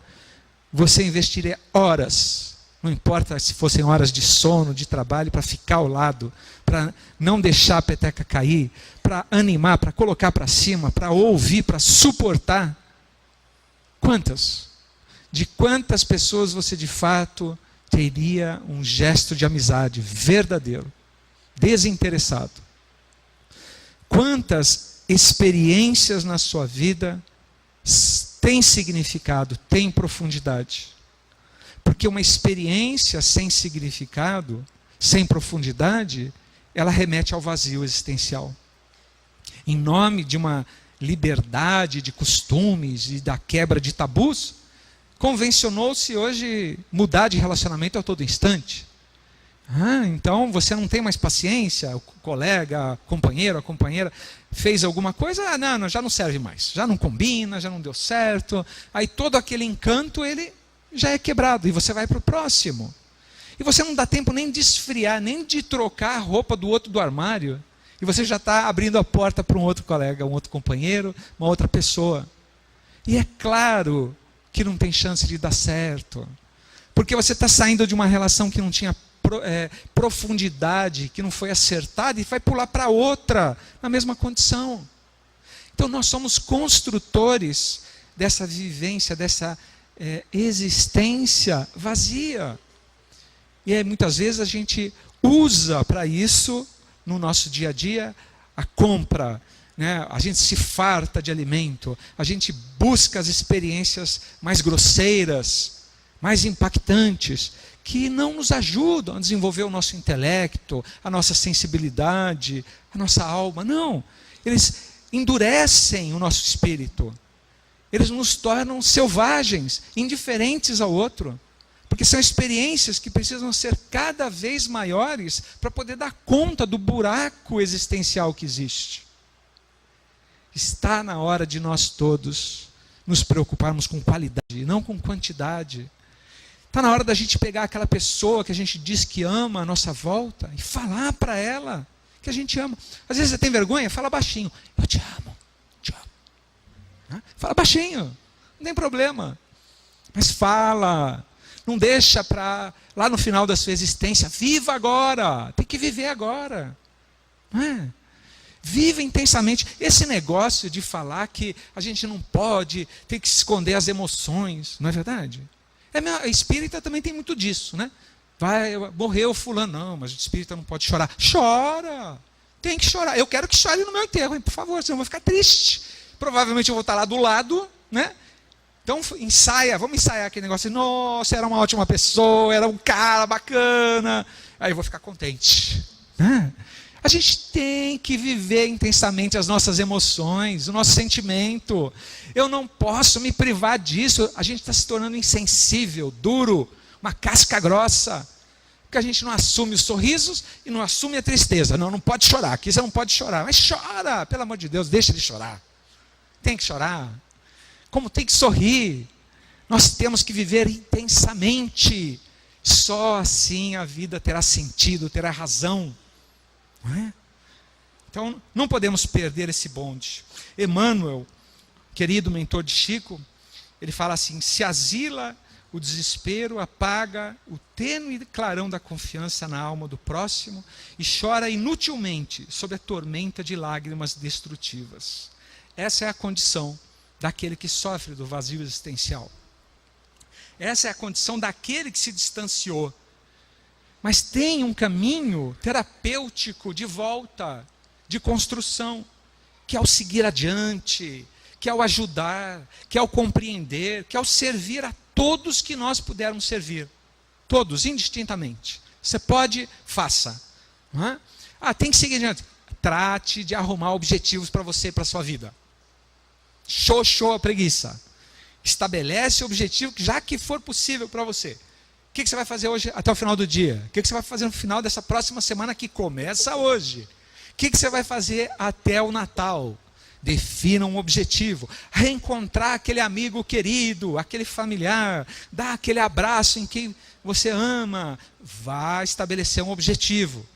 você investiria horas, não importa se fossem horas de sono, de trabalho, para ficar ao lado, para não deixar a peteca cair, para animar, para colocar para cima, para ouvir, para suportar? Quantas? De quantas pessoas você de fato teria um gesto de amizade verdadeiro, desinteressado? Quantas experiências na sua vida têm significado, têm profundidade? Porque uma experiência sem significado, sem profundidade, ela remete ao vazio existencial. Em nome de uma liberdade de costumes e da quebra de tabus, convencionou-se hoje mudar de relacionamento a todo instante. Então você não tem mais paciência, o colega, a companheira fez alguma coisa, não, já não serve mais, já não combina, já não deu certo, aí todo aquele encanto ele já é quebrado e você vai para o próximo. E você não dá tempo nem de esfriar, nem de trocar a roupa do outro do armário, e você já está abrindo a porta para um outro colega, um outro companheiro, uma outra pessoa. E é claro que não tem chance de dar certo, porque você está saindo de uma relação que não tinha profundidade, que não foi acertada, e vai pular para outra, na mesma condição. Então nós somos construtores dessa vivência, dessa existência vazia. E aí, muitas vezes a gente usa para isso, no nosso dia a dia, a compra, né? A gente se farta de alimento, a gente busca as experiências mais grosseiras, mais impactantes, que não nos ajudam a desenvolver o nosso intelecto, a nossa sensibilidade, a nossa alma. Não, eles endurecem o nosso espírito. Eles nos tornam selvagens, indiferentes ao outro. Porque são experiências que precisam ser cada vez maiores para poder dar conta do buraco existencial que existe. Está na hora de nós todos nos preocuparmos com qualidade e não com quantidade. Está na hora da gente pegar aquela pessoa que a gente diz que ama à nossa volta e falar para ela que a gente ama. Às vezes você tem vergonha, fala baixinho. Eu te amo, te amo. Fala baixinho, não tem problema. Mas fala, não deixa para lá no final da sua existência. Viva agora, tem que viver agora. Não é? Viva intensamente. Esse negócio de falar que a gente não pode, tem que esconder as emoções, não é verdade? A espírita também tem muito disso, né? Morreu fulano, não, mas o espírita não pode chorar. Chora, tem que chorar. Eu quero que chore no meu enterro, hein? Por favor, senão eu vou ficar triste. Provavelmente eu vou estar lá do lado, né? Então vamos ensaiar aquele negócio. Nossa, era uma ótima pessoa, era um cara bacana. Aí eu vou ficar contente, né? A gente tem que viver intensamente as nossas emoções, o nosso sentimento. Eu não posso me privar disso. A gente está se tornando insensível, duro, uma casca grossa. Porque a gente não assume os sorrisos e não assume a tristeza. Não pode chorar, aqui você não pode chorar. Mas chora, pelo amor de Deus, deixa de chorar. Tem que chorar. Como tem que sorrir. Nós temos que viver intensamente. Só assim a vida terá sentido, terá razão. Não é? Então, não podemos perder esse bonde. Emmanuel, querido mentor de Chico, ele fala assim: se asila o desespero, apaga o tênue clarão da confiança na alma do próximo e chora inutilmente sob a tormenta de lágrimas destrutivas. Essa é a condição daquele que sofre do vazio existencial. Essa é a condição daquele que se distanciou. Mas tem um caminho terapêutico de volta, de construção, que é o seguir adiante, que é o ajudar, que é o compreender, que é o servir a todos que nós pudermos servir. Todos, indistintamente. Você pode, faça. Não é? Tem que seguir adiante. Trate de arrumar objetivos para você e para a sua vida. Show a preguiça. Estabelece o objetivo, já que for possível para você. O que você vai fazer hoje até o final do dia? O que você vai fazer no final dessa próxima semana que começa hoje? O que você vai fazer até o Natal? Defina um objetivo. Reencontrar aquele amigo querido, aquele familiar, dar aquele abraço em quem você ama. Vá estabelecer um objetivo.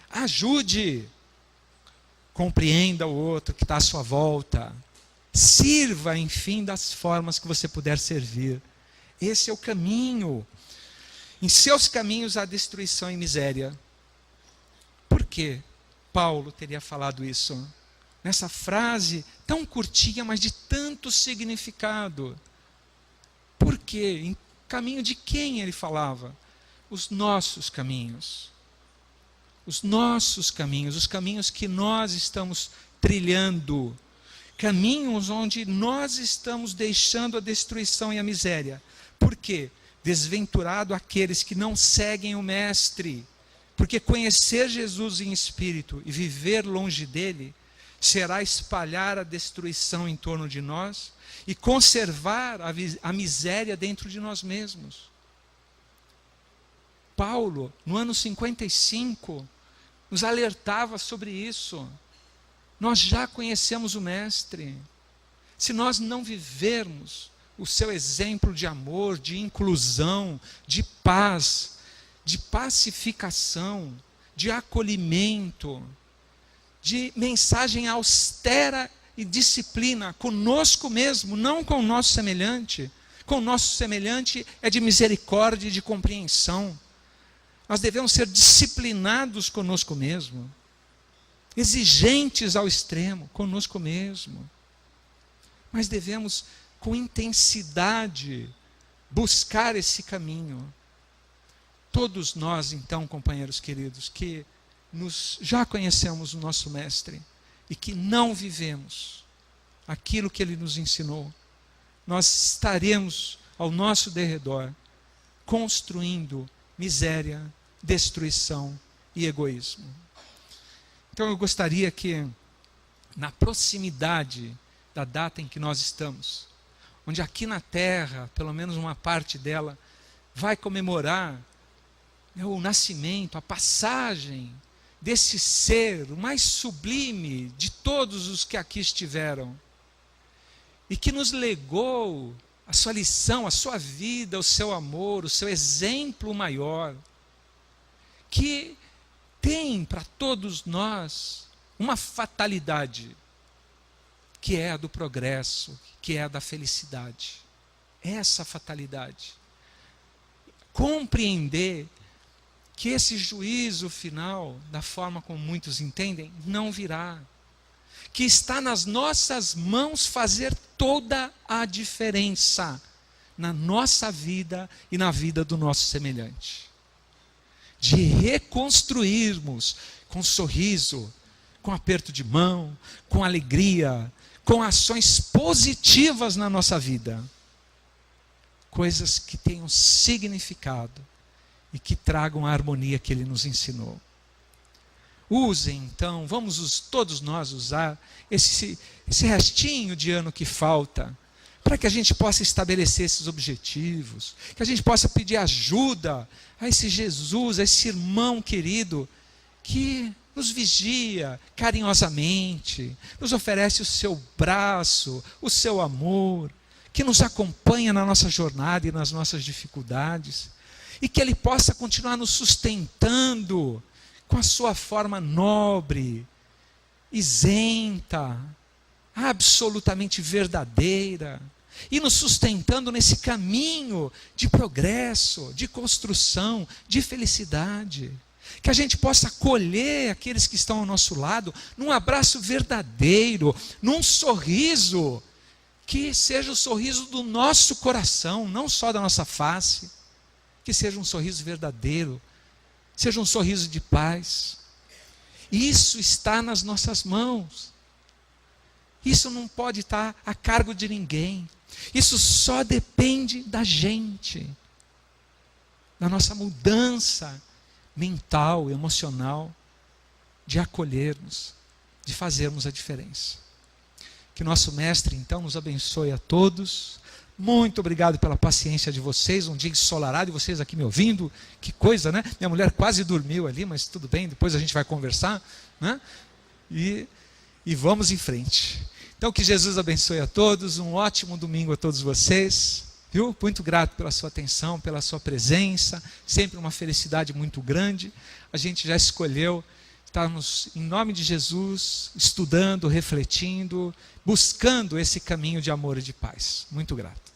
Ajude. Compreenda o outro que está à sua volta. Sirva, enfim, das formas que você puder servir. Esse é o caminho. Em seus caminhos há destruição e miséria. Por que Paulo teria falado isso? Nessa frase tão curtinha, mas de tanto significado. Por quê? Em caminho de quem ele falava? Os nossos caminhos. Os nossos caminhos, os caminhos que nós estamos trilhando. Caminhos onde nós estamos deixando a destruição e a miséria. Por quê? Desventurado aqueles que não seguem o Mestre, porque conhecer Jesus em espírito e viver longe dele, será espalhar a destruição em torno de nós e conservar a miséria dentro de nós mesmos. Paulo, no ano 55, nos alertava sobre isso. Nós já conhecemos o Mestre. Se nós não vivermos o seu exemplo de amor, de inclusão, de paz, de pacificação, de acolhimento, de mensagem austera e disciplina conosco mesmo, não com o nosso semelhante. Com o nosso semelhante é de misericórdia e de compreensão. Nós devemos ser disciplinados conosco mesmo, exigentes ao extremo conosco mesmo, mas devemos com intensidade buscar esse caminho. Todos nós então, companheiros queridos, que já conhecemos o nosso Mestre e que não vivemos aquilo que Ele nos ensinou, nós estaremos ao nosso derredor construindo miséria, destruição e egoísmo. Então eu gostaria que, na proximidade da data em que nós estamos, onde aqui na terra, pelo menos uma parte dela, vai comemorar o nascimento, a passagem desse ser, o mais sublime de todos os que aqui estiveram, e que nos legou a sua lição, a sua vida, o seu amor, o seu exemplo maior, que tem para todos nós uma fatalidade, que é a do progresso, que é a da felicidade. Essa fatalidade. Compreender que esse juízo final, da forma como muitos entendem, não virá. Que está nas nossas mãos fazer toda a diferença na nossa vida e na vida do nosso semelhante. De reconstruirmos com sorriso, com aperto de mão, com alegria, com ações positivas na nossa vida. Coisas que tenham significado e que tragam a harmonia que Ele nos ensinou. Usem então, vamos todos nós usar esse restinho de ano que falta, para que a gente possa estabelecer esses objetivos, que a gente possa pedir ajuda a esse Jesus, a esse irmão querido, que nos vigia carinhosamente, nos oferece o seu braço, o seu amor, que nos acompanha na nossa jornada e nas nossas dificuldades, e que Ele possa continuar nos sustentando com a sua forma nobre, isenta, absolutamente verdadeira, e nos sustentando nesse caminho de progresso, de construção, de felicidade. Que a gente possa acolher aqueles que estão ao nosso lado num abraço verdadeiro, num sorriso, que seja o sorriso do nosso coração, não só da nossa face, que seja um sorriso verdadeiro, seja um sorriso de paz. Isso está nas nossas mãos. Isso não pode estar a cargo de ninguém. Isso só depende da gente, da nossa mudança mental, emocional, de acolhermos, de fazermos a diferença. Que nosso Mestre, então, nos abençoe a todos. Muito obrigado pela paciência de vocês, um dia ensolarado e vocês aqui me ouvindo, que coisa, né? Minha mulher quase dormiu ali, mas tudo bem, depois a gente vai conversar, né? E vamos em frente. Então que Jesus abençoe a todos, um ótimo domingo a todos vocês, viu? Muito grato pela sua atenção, pela sua presença, sempre uma felicidade muito grande. A gente já escolheu estarmos, em nome de Jesus, estudando, refletindo, buscando esse caminho de amor e de paz. Muito grato.